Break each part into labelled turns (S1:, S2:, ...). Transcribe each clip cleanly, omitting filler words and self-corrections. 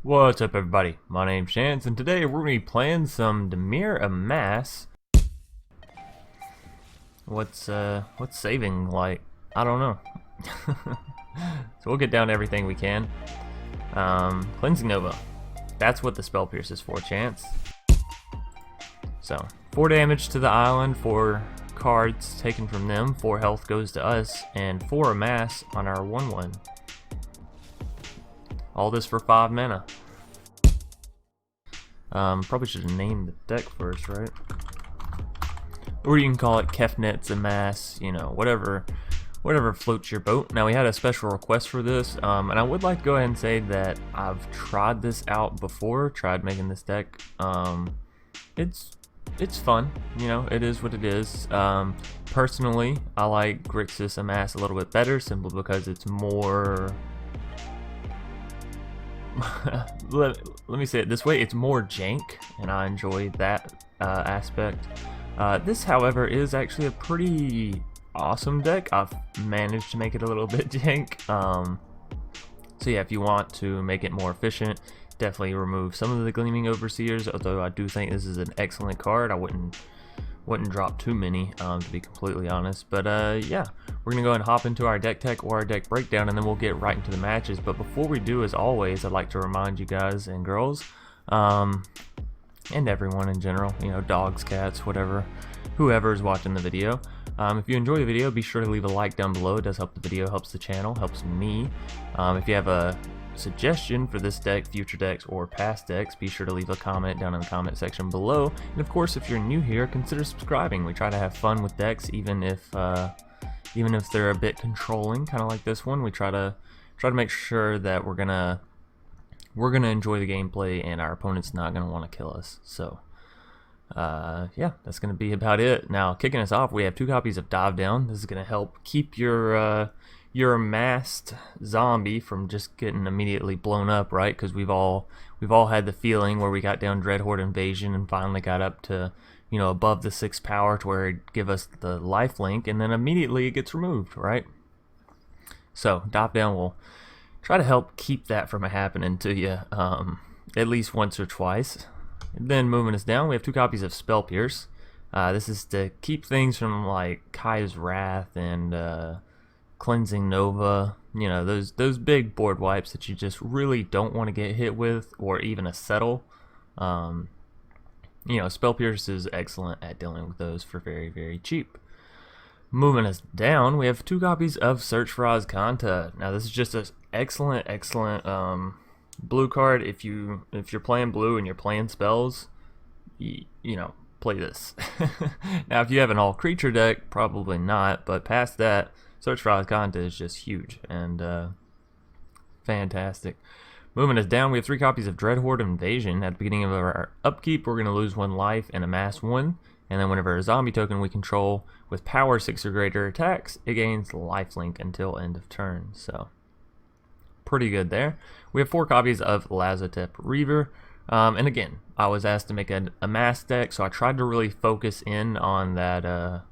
S1: What's up, everybody? My name's Chance, and today we're going to be playing some Dimir Amass. What's saving like? I don't know. So we'll get down to everything we can. Cleansing Nova. That's what the Spell Pierce is for, Chance. So 4 damage to the island, 4 cards taken from them, 4 health goes to us, and 4 Amass on our 1/1. All this for 5 mana. Probably should have named the deck first, right? Or you can call it KEFNET'S, Amass, you know, whatever floats your boat. Now, we had a special request for this, and I would like to go ahead and say that I've tried this out before, tried making this deck. It's fun, you know, it is what it is. Personally, I like Grixis Amass a little bit better, simply because it's more... let me say it this way, it's more jank, and I enjoy that aspect. This, however, is actually a pretty awesome deck. I've managed to make it a little bit jank. So yeah, if you want to make it more efficient, definitely remove some of the Gleaming Overseers, although I do think this is an excellent card. I wouldn't drop too many, to be completely honest. But yeah, we're gonna go ahead and hop into our deck tech or our deck breakdown, and then we'll get right into the matches. But before we do, as always, I'd like to remind you guys and girls, and everyone in general, you know, dogs, cats, whatever, whoever is watching the video. If you enjoy the video, be sure to leave a like down below. It does help the video, helps the channel, helps me. If you have a suggestion for this deck, future decks, or past decks, be sure to leave a comment down in the comment section below. And of course, if you're new here, consider subscribing. We try to have fun with decks, even if they're a bit controlling, kind of like this one. We try to make sure that we're gonna enjoy the gameplay, and our opponent's not gonna want to kill us. So yeah, that's gonna be about it. Now, kicking us off, we have 2 copies of Dive Down. This is gonna help keep your amassed zombie from just getting immediately blown up, right? Because we've all had the feeling where we got down Dreadhorde Invasion and finally got up to, you know, above the 6 power to where it give us the life link, and then immediately it gets removed, right? So Dive Down will try to help keep that from happening to you, at least once or twice. And then moving us down, we have 2 copies of Spell Pierce. This is to keep things from like Kai's Wrath and Cleansing Nova, you know, those big board wipes that you just really don't want to get hit with, or even a settle. You know, Spell Pierce is excellent at dealing with those for very, very cheap. Moving us down, we have 2 copies of Search for Azcanta. Now, this is just an excellent blue card. If you're playing blue and you're playing spells, you know, play this. Now, if you have an all creature deck, probably not, but past that, Search for Azcanta is just huge and fantastic. Moving us down, we have 3 copies of Dreadhorde Invasion. At the beginning of our upkeep, we're going to lose 1 life and amass 1. And then whenever a zombie token we control with power 6 or greater attacks, it gains lifelink until end of turn. So, pretty good there. We have 4 copies of Lazotep Reaver. And again, I was asked to make an amass deck, so I tried to really focus in on that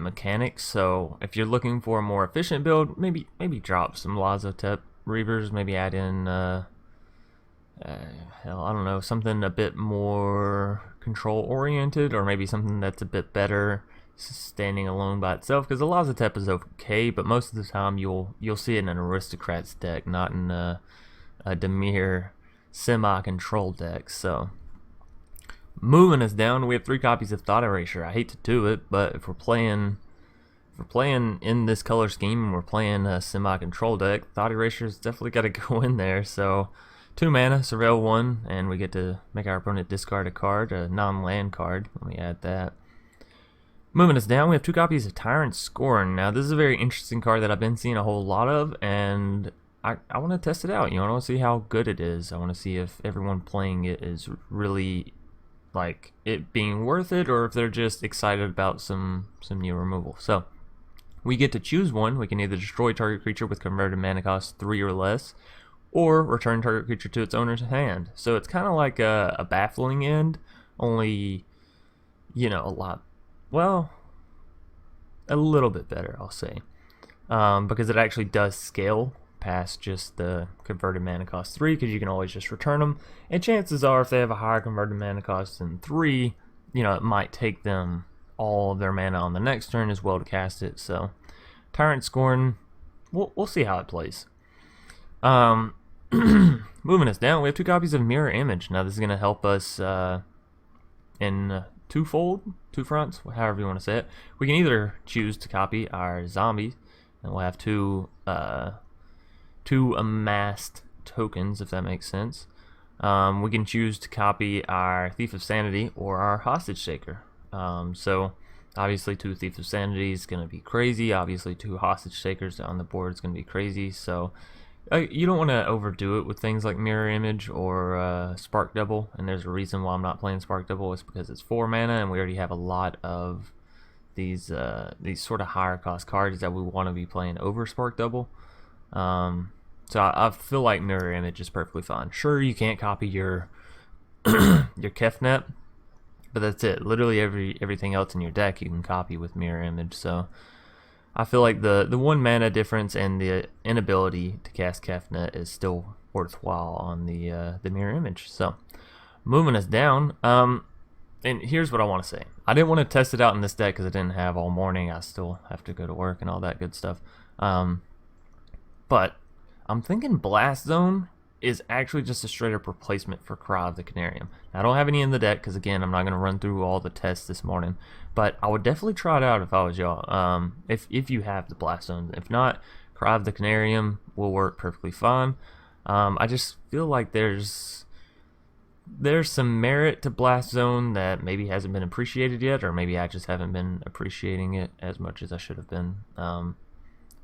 S1: mechanic. So if you're looking for a more efficient build, maybe drop some Lazotep Reavers, maybe add in hell, I don't know, something a bit more control oriented, or maybe something that's a bit better standing alone by itself, because the Lazotep is okay, but most of the time you'll see it in an Aristocrats deck, not in a Dimir semi-control deck. So moving us down, we have 3 copies of Thought Erasure. I hate to do it, but if we're playing in this color scheme and we're playing a semi-control deck, Thought Erasure's definitely got to go in there. So 2 mana, surveil 1, and we get to make our opponent discard a card, a non-land card. Let me add that. Moving us down, we have 2 copies of Tyrant Scorn. Now, this is a very interesting card that I've been seeing a whole lot of, and I want to test it out. You know, I want to see how good it is. I want to see if everyone playing it is really like it being worth it, or if they're just excited about some new removal. So we get to choose one. We can either destroy target creature with converted mana cost 3 or less, or return target creature to its owner's hand. So it's kind of like a baffling end, only, you know, a little bit better, I'll say, because it actually does scale past just the converted mana cost 3, because you can always just return them. And chances are, if they have a higher converted mana cost than 3, you know, it might take them all of their mana on the next turn as well to cast it. So Tyrant, Scorn, we'll see how it plays. Moving us down, we have 2 copies of Mirror Image. Now this is going to help us in two fronts, however you want to say it. We can either choose to copy our zombies, and we'll have two amassed tokens, if that makes sense. We can choose to copy our Thief of Sanity or our Hostage Taker. So obviously 2 Thief of Sanity is going to be crazy. Obviously 2 Hostage Takers on the board is going to be crazy. So you don't want to overdo it with things like Mirror Image or Spark Double. And there's a reason why I'm not playing Spark Double. It's because it's 4 mana, and we already have a lot of these sort of higher cost cards that we want to be playing over Spark Double. So I feel like Mirror Image is perfectly fine. Sure, you can't copy your your Kefnet, but that's it. Literally everything else in your deck you can copy with Mirror Image. So I feel like the 1 mana difference and the inability to cast Kefnet is still worthwhile on the Mirror Image. So moving us down, and here's what I want to say. I didn't want to test it out in this deck because I didn't have all morning. I still have to go to work and all that good stuff. But I'm thinking Blast Zone is actually just a straight up replacement for Cry of the Carnarium. Now, I don't have any in the deck because, again, I'm not going to run through all the tests this morning. But I would definitely try it out if I was y'all. If you have the Blast Zone. If not, Cry of the Carnarium will work perfectly fine. I just feel like there's some merit to Blast Zone that maybe hasn't been appreciated yet, or maybe I just haven't been appreciating it as much as I should have been.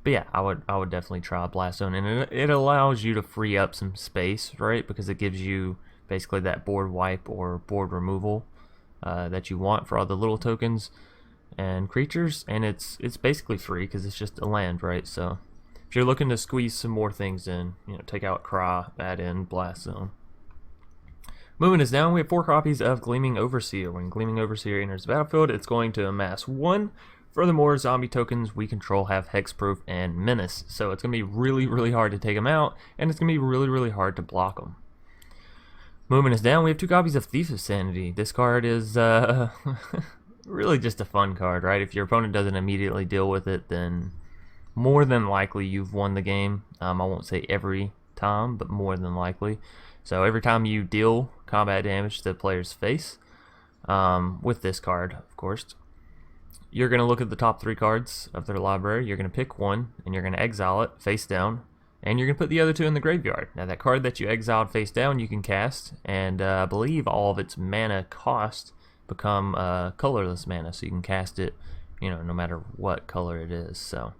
S1: But yeah, I would definitely try Blast Zone, and it allows you to free up some space, right? Because it gives you basically that board wipe or board removal that you want for all the little tokens and creatures, and it's basically free because it's just a land, right? So if you're looking to squeeze some more things in, you know, take out Cry, add in Blast Zone. Moving us down, we have 4 copies of Gleaming Overseer. When Gleaming Overseer enters the battlefield, it's going to amass 1. Furthermore, zombie tokens we control have Hexproof and Menace, so it's going to be really, really hard to take them out, and it's going to be really, really hard to block them. Moving us down, we have 2 copies of Thief of Sanity. This card is really just a fun card, right? If your opponent doesn't immediately deal with it, then more than likely you've won the game. I won't say every time, but more than likely. So every time you deal combat damage to the player's face, with this card, of course, you're going to look at the top 3 cards of their library, you're going to pick one, and you're going to exile it face down, and you're going to put the other 2 in the graveyard. Now that card that you exiled face down you can cast, and I believe all of its mana cost become colorless mana, so you can cast it, you know, no matter what color it is. So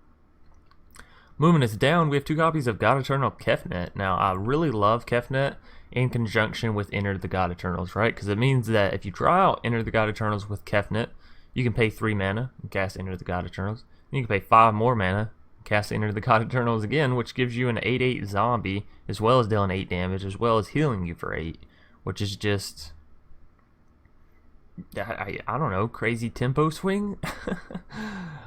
S1: moving us down, we have 2 copies of God-Eternal Kefnet. Now I really love Kefnet in conjunction with Enter the God-Eternals, right? Because it means that if you draw out Enter the God-Eternals with Kefnet, you can pay 3 mana and cast Enter the God-Eternals. Then you can pay 5 more mana and cast Enter the God-Eternals again, which gives you an 8/8 zombie, as well as dealing 8 damage, as well as healing you for 8, which is just, I don't know, crazy tempo swing.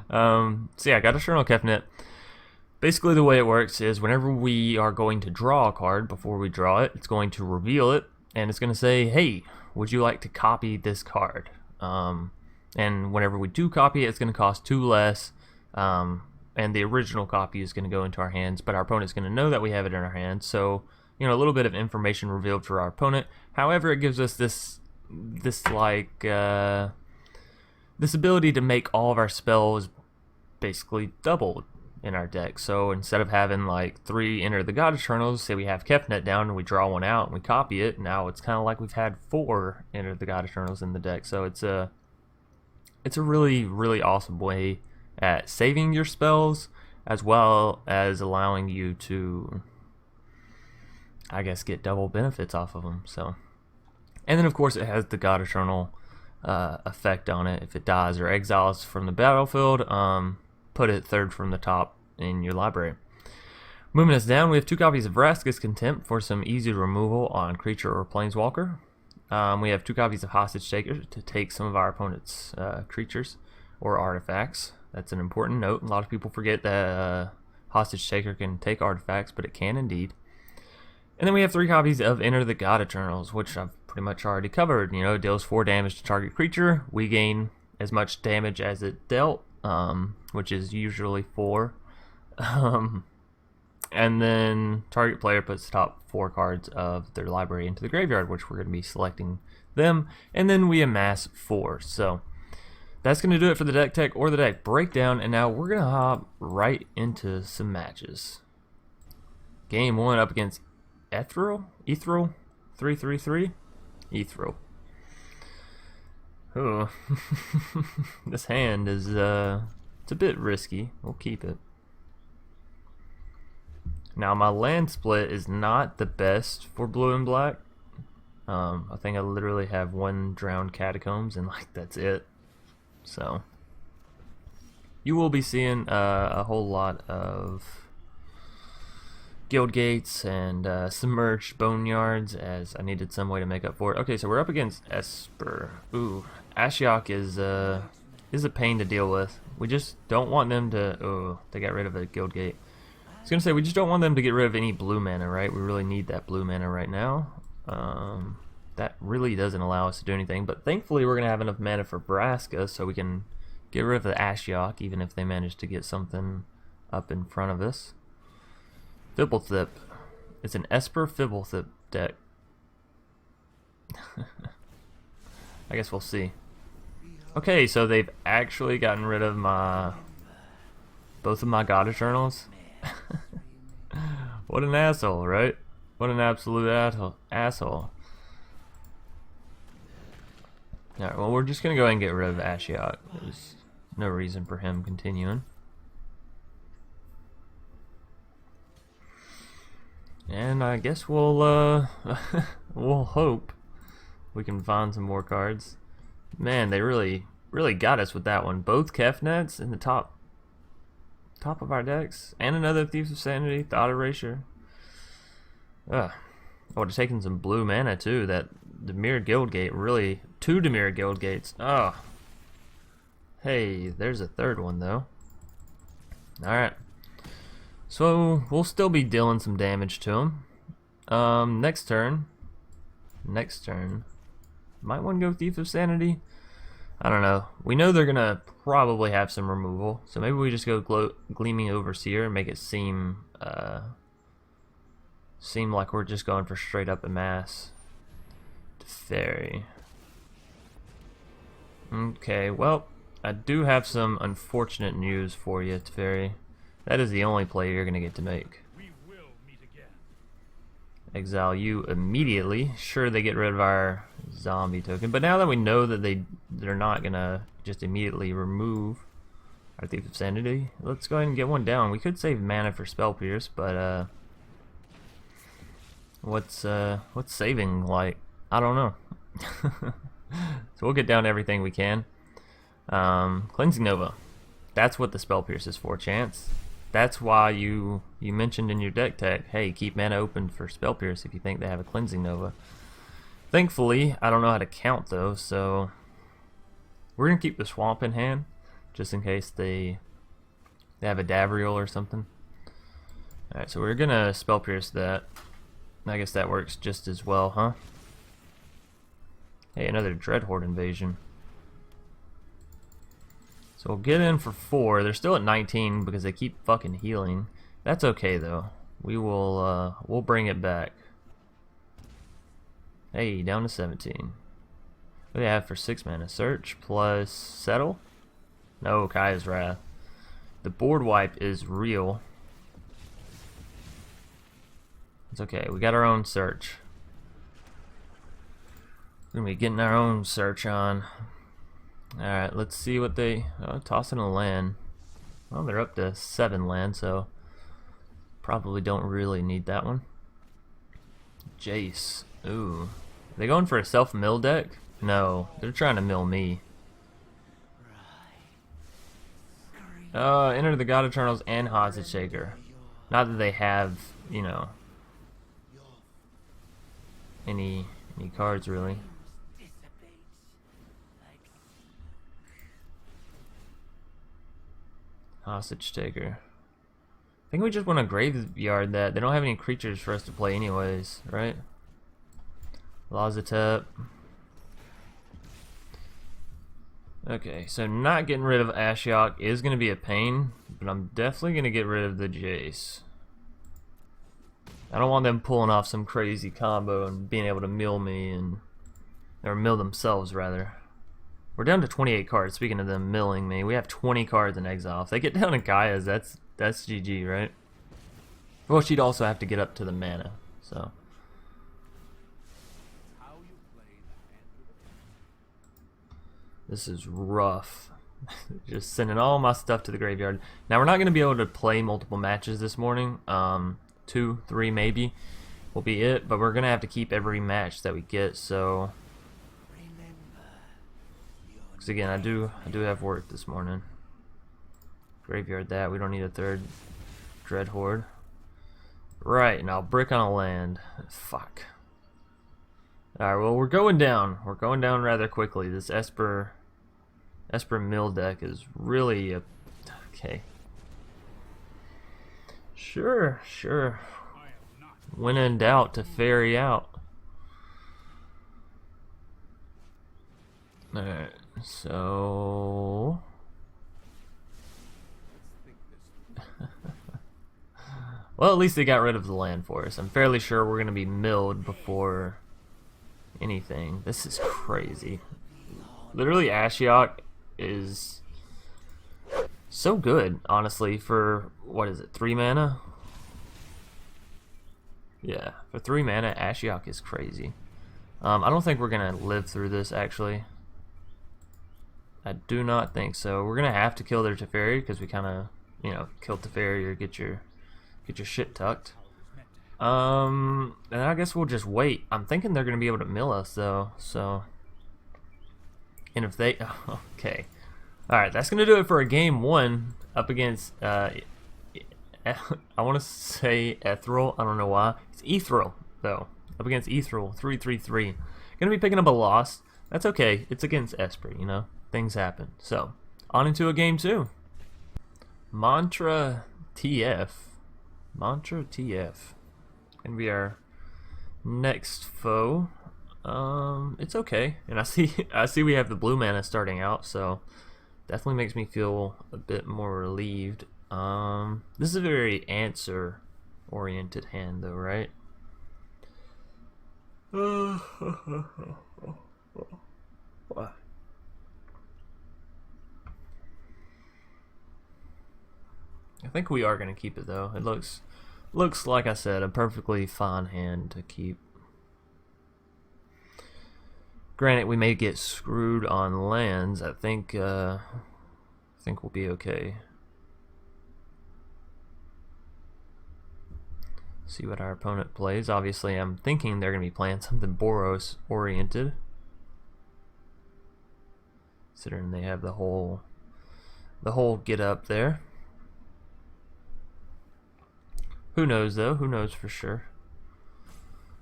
S1: So yeah, God-Eternal Kefnet. Basically the way it works is whenever we are going to draw a card, before we draw it, it's going to reveal it, and it's going to say, hey, would you like to copy this card? And whenever we do copy it, it's going to cost 2 less, and the original copy is going to go into our hands, but our opponent's going to know that we have it in our hands. So, you know, a little bit of information revealed for our opponent. However, it gives us this ability to make all of our spells basically doubled in our deck. So instead of having like 3 Enter the God-Eternals, say we have Kefnet down and we draw one out and we copy it, now it's kind of like we've had 4 Enter the God-Eternals in the deck. So it's a really, really awesome way at saving your spells, as well as allowing you to, I guess, get double benefits off of them. So, and then of course it has the God-Eternal effect on it. If it dies or exiles from the battlefield, put it 3rd from the top in your library. Moving us down, we have 2 copies of Vraska's Contempt for some easy removal on creature or planeswalker. We have 2 copies of Hostage Taker to take some of our opponent's creatures or artifacts. That's an important note. A lot of people forget that Hostage Taker can take artifacts, but it can indeed. And then we have 3 copies of Enter the God-Eternals, which I've pretty much already covered. You know, it deals 4 damage to target creature. We gain as much damage as it dealt, which is usually 4. And then target player puts the top 4 cards of their library into the graveyard, which we're going to be selecting them. And then we amass 4. So that's going to do it for the deck tech or the deck breakdown. And now we're going to hop right into some matches. Game 1 up against Ethereal 333 Ethereal. Oh, this hand is it's a bit risky. We'll keep it. Now my land split is not the best for blue and black. I think I literally have 1 Drowned Catacombs and like that's it. So you will be seeing a whole lot of Guildgates and Submerged Boneyards, as I needed some way to make up for it. Okay, so we're up against Esper. Ooh, Ashiok is a pain to deal with. We just don't want them to... Oh, they got rid of a Guildgate. I was going to say, we just don't want them to get rid of any blue mana, right? We really need that blue mana right now. That really doesn't allow us to do anything, but thankfully we're going to have enough mana for Vraska, so we can get rid of the Ashiok, even if they manage to get something up in front of us. Fibblethip. It's an Esper Fibblethip deck. I guess we'll see. Okay, so they've actually gotten rid of both of my God-Eternals. What an asshole, right? What an absolute asshole. Alright, well, we're just gonna go ahead and get rid of Ashiok. There's no reason for him continuing. And I guess we'll we'll hope we can find some more cards. Man, they really got us with that one. Both Kefnets in the top of our decks, and another Thief of Sanity, Thought Erasure. I would have taken some blue mana too. That Dimir Guildgate, really 2 Dimir Guildgates. Oh, hey, there's a 3rd one though. All right. So we'll still be dealing some damage to him. Next turn, might want to go Thief of Sanity. I don't know. We know they're gonna probably have some removal, so maybe we just go Gleaming Overseer and make it seem like we're just going for straight up amass. Teferi. Okay, well, I do have some unfortunate news for you, Teferi. That is the only play you're going to get to make.
S2: We will meet again.
S1: Exile you immediately. Sure, they get rid of our zombie token, but now that we know that they're not going to just immediately remove our Thief of Sanity, let's go ahead and get one down. We could save mana for Spell Pierce, but what's saving like? I don't know. So we'll get down everything we can. Cleansing Nova. That's what the Spell Pierce is for, Chance. That's why you mentioned in your deck tech, hey, keep mana open for Spell Pierce if you think they have a Cleansing Nova. Thankfully, I don't know how to count though, so we're gonna keep the Swamp in hand, just in case they have a Davriel or something. Alright, so we're gonna Spell Pierce that. I guess that works just as well, huh? Hey, another Dreadhorde Invasion. So we'll get in for 4. They're still at 19 because they keep fucking healing. That's okay though. We will we'll bring it back. Hey, down to 17. What do they have for 6 mana? Search plus Settle? No, Kaya's Wrath. The board wipe is real. It's okay, we got our own search. We're gonna be getting our own search on. Alright, let's see what they... Oh, tossing a land. Well, they're up to 7 land, so probably don't really need that one. Jace. Ooh. Are they going for a self-mill deck? No, they're trying to mill me. Enter the God-Eternals and Hostage Taker. Not that they have, you know, any cards really. Hostage Taker. I think we just want to graveyard that. They don't have any creatures for us to play anyways, right? Lazotep. Okay, so not getting rid of Ashiok is going to be a pain, but I'm definitely going to get rid of the Jace. I don't want them pulling off some crazy combo and being able to mill me, or mill themselves rather. We're down to 28 cards, speaking of them milling me. We have 20 cards in exile. If they get down to Gaia's, that's GG, right? Well, she'd also have to get up to the mana, so... This is rough. Just sending all my stuff to the graveyard. Now we're not going to be able to play multiple matches this morning. 2, 3 maybe will be it. But we're going to have to keep every match that we get. So, because again, I do have work this morning. Graveyard that. We don't need a third Dreadhorde. Right, now brick on a land. Fuck. Alright, well, we're going down. We're going down rather quickly. This Esper mill deck is really a... Okay. Sure. When in doubt, to ferry out. Alright, so... Well, at least they got rid of the land for us. I'm fairly sure we're going to be milled before... anything. This is crazy. Literally, Ashiok is so good, honestly, for, what is it, 3 mana? Yeah, for 3 mana, Ashiok is crazy. I don't think we're gonna live through this, actually. I do not think so. We're gonna have to kill their Teferi, because we kind of, you know, kill Teferi or get your shit tucked. And I guess we'll just wait. I'm thinking they're gonna be able to mill us though, so. And if they, okay, all right, that's gonna do it for a game 1 up against. I want to say Ethereal. I don't know why. It's Ethereal though. Up against Ethereal, 3/3/3. Gonna be picking up a loss. That's okay. It's against Esper, you know. Things happen. So on into a game 2. Mantra TF. Gonna be our next foe. It's okay, and I see we have the blue mana starting out, so definitely makes me feel a bit more relieved. This is a very answer oriented hand though, right? What? I think we are gonna keep it though. It looks like I said, a perfectly fine hand to keep. Granted, we may get screwed on lands. I think we'll be okay. See what our opponent plays. Obviously, I'm thinking they're gonna be playing something Boros oriented, considering they have the whole get up there. Who knows though? Who knows for sure?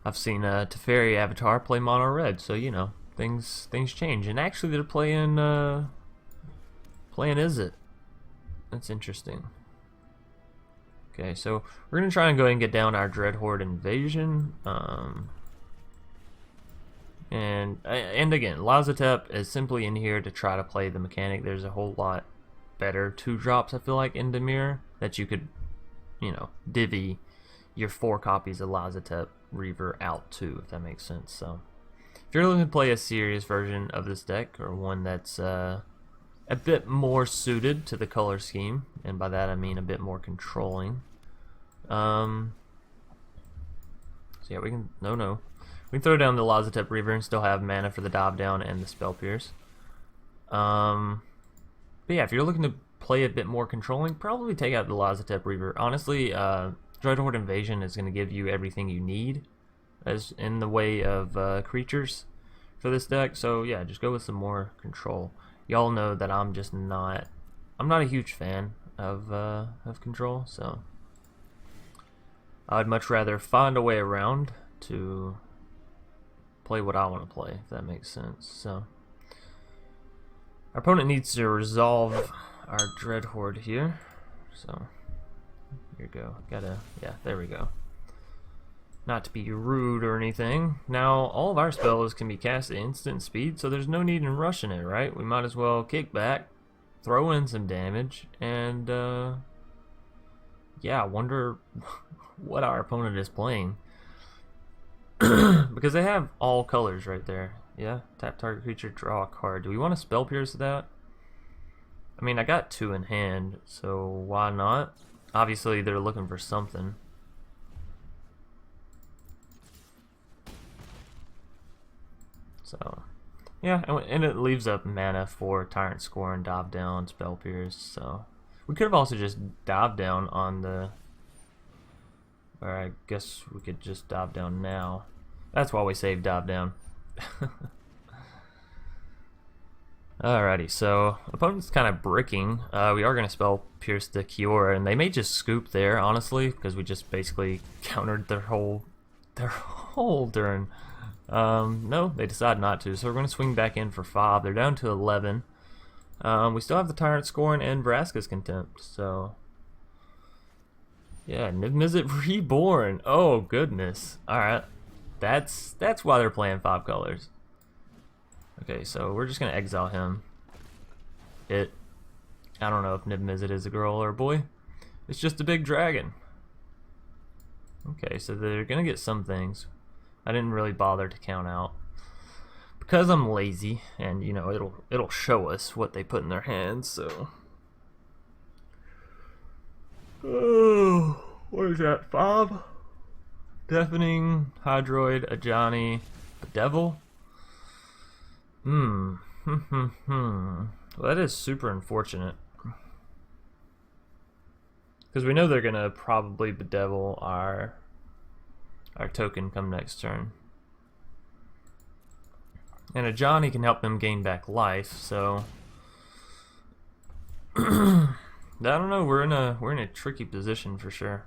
S1: I've seen Teferi Avatar play mono red, so you know things change. And actually, they're playing Is It? That's interesting. Okay, so we're gonna try and go ahead and get down our Dreadhorde Invasion. And again, Lazotep is simply in here to try to play the mechanic. There's a whole lot better 2-drops I feel like in Dimir that you could, you know, divvy your 4 copies of Lazotep Reaver out too, if that makes sense. So if you're looking to play a serious version of this deck, or one that's a bit more suited to the color scheme, and by that I mean a bit more controlling, so yeah, we can we can throw down the Lazotep Reaver and still have mana for the dive down and the spell pierce. But yeah, if you're looking to play a bit more controlling, probably take out the Lazotep Reaver. Honestly, Dreadhorde Invasion is going to give you everything you need as in the way of creatures for this deck. So yeah, just go with some more control. Y'all know that I'm not a huge fan of control, so I'd much rather find a way around to play what I want to play, if that makes sense. So our opponent needs to resolve our Dreadhorde here, so Here we go. Yeah, there we go. Not to be rude or anything. Now, all of our spells can be cast at instant speed, so there's no need in rushing it, right? We might as well kick back, throw in some damage, and, yeah, I wonder what our opponent is playing. Because they have all colors right there. Yeah, tap target creature, draw a card. Do we want to spell pierce that? I mean, I got 2 in hand, so why not? Obviously, they're looking for something. So, yeah, and it leaves up mana for Tyrant, Scorn, Dive Down, Spell Pierce, so... We could have also just Dive Down on the... Or I guess we could just Dive Down now. That's why we saved Dive Down. Alrighty, so opponent's kind of bricking. We are going to Spell Pierce the Kiora, and they may just scoop there, honestly, because we just basically countered their whole turn. No, they decide not to, so we're going to swing back in for 5. They're down to 11. We still have the Tyrant, Scorn, and Vraska's Contempt, so... Yeah, Niv-Mizzet Reborn. Oh, goodness. Alright. That's why they're playing 5 colors. Okay, so we're just going to exile him. I don't know if Niv-Mizzet is a girl or a boy. It's just a big dragon. Okay, so they're going to get some things. I didn't really bother to count out because I'm lazy, and you know it'll show us what they put in their hands. So, oh, what is that? 5? Deafening, Hydroid, Ajani, Bedevil. Well, that is super unfortunate because we know they're gonna probably Bedevil our token come next turn. And a Johnny can help them gain back life, so I don't know, we're in a tricky position for sure.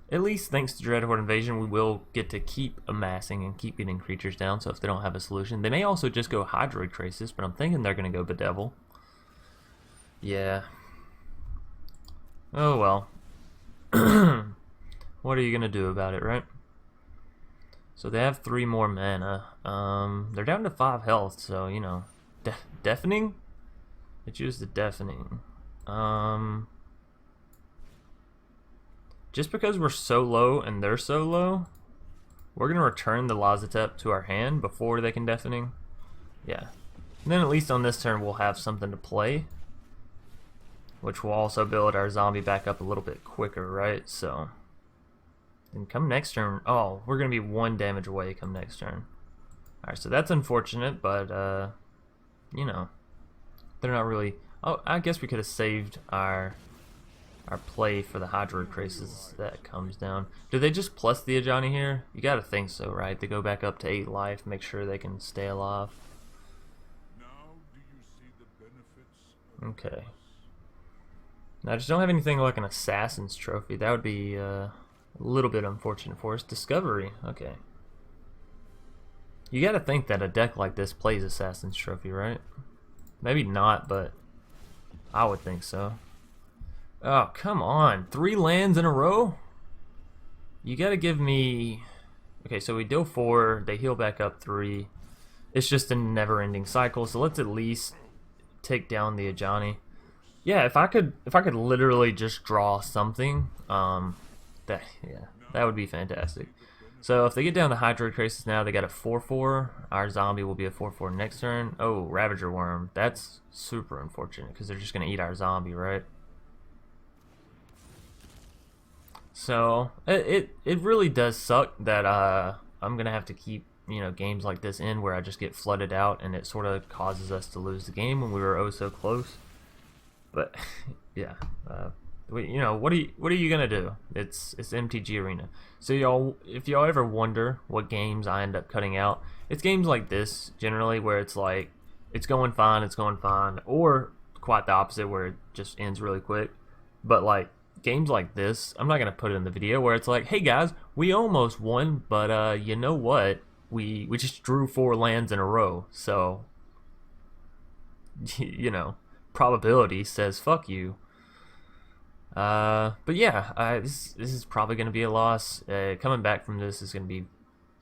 S1: At least thanks to Dreadhorde Invasion, we will get to keep amassing and keep getting creatures down, so if they don't have a solution. They may also just go Hydroid Crisis, but I'm thinking they're gonna go Bedevil. Yeah. Oh well. What are you gonna do about it, right? So they have 3 more mana. They're down to 5 health, so you know, deafening. They choose the deafening. Just because we're so low and they're so low, we're gonna return the Lazotep to our hand before they can deafening. Yeah, and then at least on this turn we'll have something to play, which will also build our zombie back up a little bit quicker, right? So, and come next turn, oh, we're going to be 1 damage away come next turn. Alright, so that's unfortunate, but, you know, they're not really... Oh, I guess we could have saved our play for the Hydroid Crisis that comes down. Do they just plus the Ajani here? You gotta think so, right? They go back up to 8 life, make sure they can stay alive.
S2: Now do you see the benefits of
S1: Okay. Now, I just don't have anything like an Assassin's Trophy. That would be a little bit unfortunate for us. Discovery. Okay. You gotta think that a deck like this plays Assassin's Trophy, right? Maybe not, but I would think so. Oh, come on. 3 lands in a row? You gotta give me... Okay, so we deal 4, they heal back up 3. It's just a never-ending cycle, so let's at least take down the Ajani. Yeah, if I could literally just draw something, that would be fantastic. So if they get down to Hydroid Crisis now, they got a 4/4. Our zombie will be a 4/4 next turn. Oh, Ravager Worm. That's super unfortunate because they're just gonna eat our zombie, right? So it really does suck that I'm gonna have to keep, you know, games like this in where I just get flooded out and it sort of causes us to lose the game when we were oh so close. But yeah, you know, what are you gonna do? It's MTG Arena. So y'all, if y'all ever wonder what games I end up cutting out, it's games like this generally where it's like it's going fine, or quite the opposite where it just ends really quick. But like games like this, I'm not gonna put it in the video where it's like, hey guys, we almost won, but you know what? We just drew 4 lands in a row, so you know. probability says fuck you. But yeah, this is probably going to be a loss. Coming back from this is going to be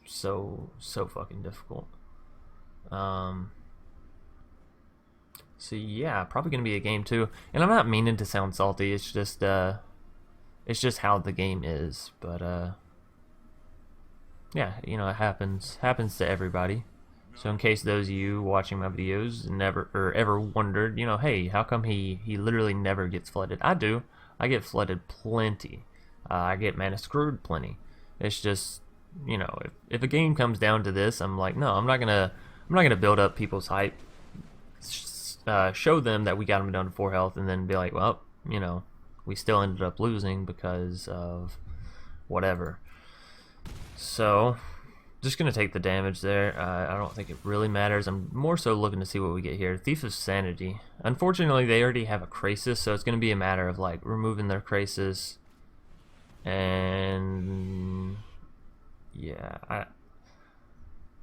S1: so fucking difficult. So yeah, probably going to be a game 2. And I'm not meaning to sound salty. It's just how the game is. But yeah, you know, it happens to everybody. So in case those of you watching my videos ever wondered, you know, hey, how come he literally never gets flooded? I do. I get flooded plenty. I get mana screwed plenty. It's just, you know, if a game comes down to this, I'm like, no, I'm not gonna build up people's hype, show them that we got them down to 4 health, and then be like, well, you know, we still ended up losing because of whatever. So just gonna take the damage there. I don't think it really matters. I'm more so looking to see what we get here. Thief of Sanity. Unfortunately, they already have a Krasis, so it's gonna be a matter of like removing their Krasis. And yeah,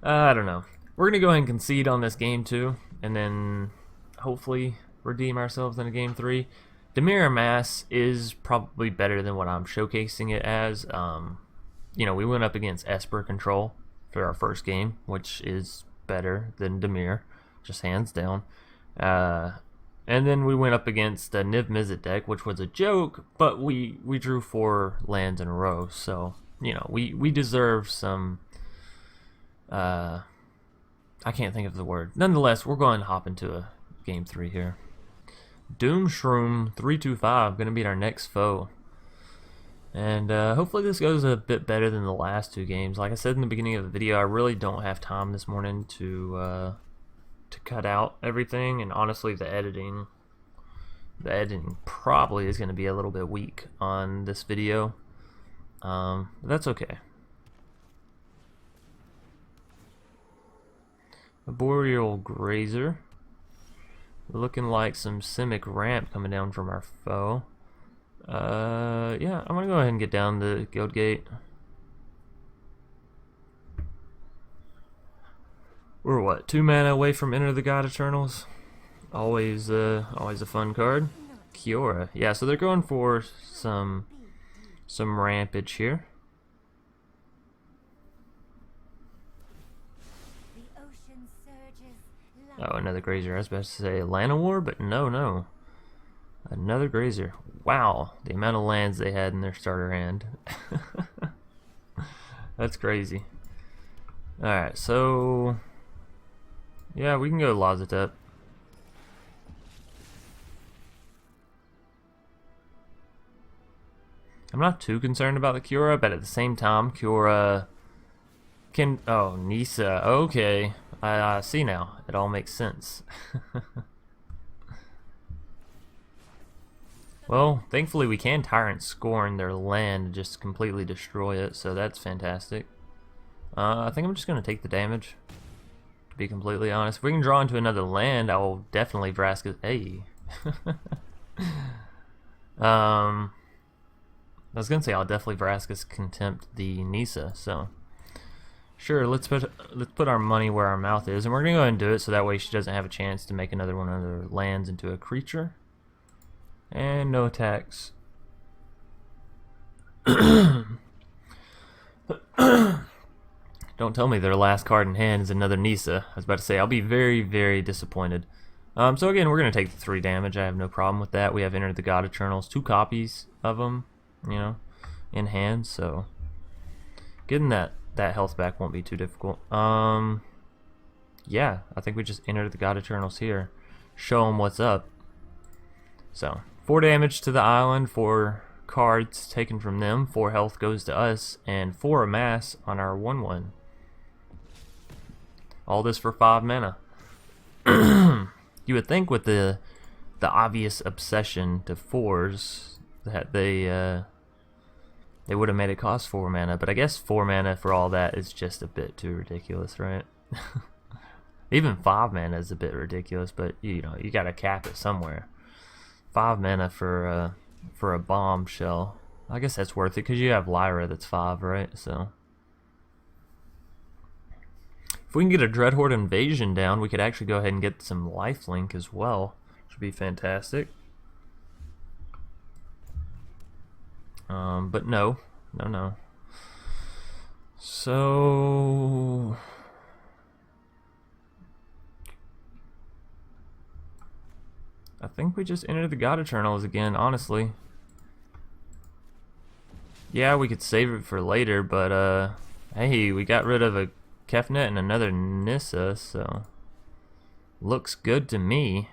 S1: I don't know. We're gonna go ahead and concede on this game 2, and then hopefully redeem ourselves in a game 3. Dimir Amass is probably better than what I'm showcasing it as. You know, we went up against Esper control for our first game, which is better than Dimir, just hands down. And then we went up against a Niv Mizzet deck, which was a joke, but we drew 4 lands in a row, so, you know, we deserve some, I can't think of the word. Nonetheless, we're going to hop into a game 3 here. Doom Shroom 325, going to be our next foe. And hopefully this goes a bit better than the last 2 games. Like I said in the beginning of the video, I really don't have time this morning to cut out everything, and honestly the editing probably is going to be a little bit weak on this video. But that's okay. A Boreal Grazer. Looking like some Simic Ramp coming down from our foe. Yeah, I'm gonna go ahead and get down the Guildgate. We're what, 2 mana away from Enter the God-Eternals? Always a fun card. Kiora. Yeah, so they're going for some rampage here. Oh, another Grazer. I was about to say Llanowar, but no. Another Grazer. Wow, the amount of lands they had in their starter hand. That's crazy. Alright, so yeah, we can go Lazotep. I'm not too concerned about the Kiora, but at the same time, Kiora can... Oh, Nissa. Okay. I see now. It all makes sense. Well, thankfully we can Tyrant Scorn their land and just completely destroy it, so that's fantastic. I think I'm just going to take the damage, to be completely honest. If we can draw into another land, I will definitely Vraska... Hey! I was going to say I'll definitely Vraska's Contempt the Nissa, so... Sure, let's put our money where our mouth is, and we're going to go ahead and do it so that way she doesn't have a chance to make another one of her lands into a creature. And no attacks. Don't tell me their last card in hand is another Nissa. I was about to say, I'll be very disappointed. So again, we're going to take the 3 damage. I have no problem with that. We have Entered the God-Eternals, 2 copies of them, you know, in hand, so getting that health back won't be too difficult. Yeah, I think we just Entered the God-Eternals here. Show them what's up. So, 4 damage to the island, 4 cards taken from them, 4 health goes to us, and 4 amass on our 1/1. All this for 5 mana. You would think with the obvious obsession to 4s that they would have made it cost 4 mana, but I guess 4 mana for all that is just a bit too ridiculous, right? Even 5 mana is a bit ridiculous, but you know, you gotta cap it somewhere. 5 mana for a bombshell. I guess that's worth it because you have Lyra that's 5, right? So if we can get a Dreadhorde Invasion down, we could actually go ahead and get some lifelink as well. which would be fantastic. But no. So I think we just entered the God-Eternals again, honestly. Yeah, we could save it for later, but hey, we got rid of a Kefnet and another Nissa, so looks good to me.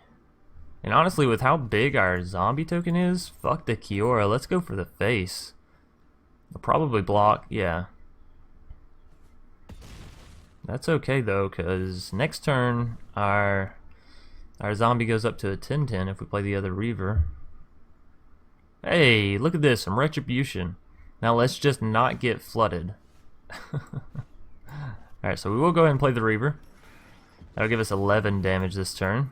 S1: And honestly, with how big our zombie token is, fuck the Kiora, let's go for the face. They'll probably block, yeah. That's okay though, because next turn our zombie goes up to a 10-10 if we play the other Reaver. Hey, look at this, some Retribution. Now let's just not get flooded. Alright, so we will go ahead and play the Reaver. That'll give us 11 damage this turn.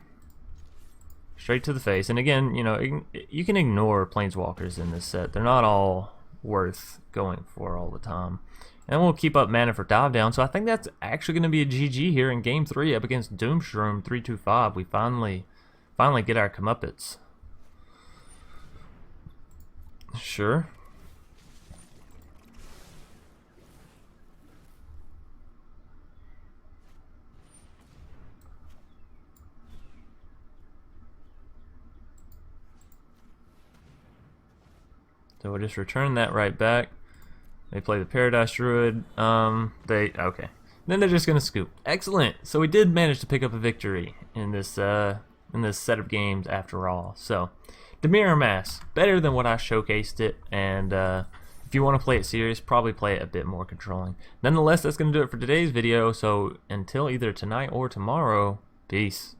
S1: Straight to the face. And again, you know, you can ignore Planeswalkers in this set. They're not all worth going for all the time. And we'll keep up mana for dive down. So I think that's actually going to be a GG here in Game 3 up against Doomshroom 325. We finally get our comeuppance. Sure. So we'll just return that right back. They play the Paradise Druid. Okay. Then they're just gonna scoop. Excellent. So we did manage to pick up a victory in this set of games after all. So Dimir Amass, better than what I showcased it, and if you want to play it serious, probably play it a bit more controlling. Nonetheless, that's gonna do it for today's video. So until either tonight or tomorrow, peace.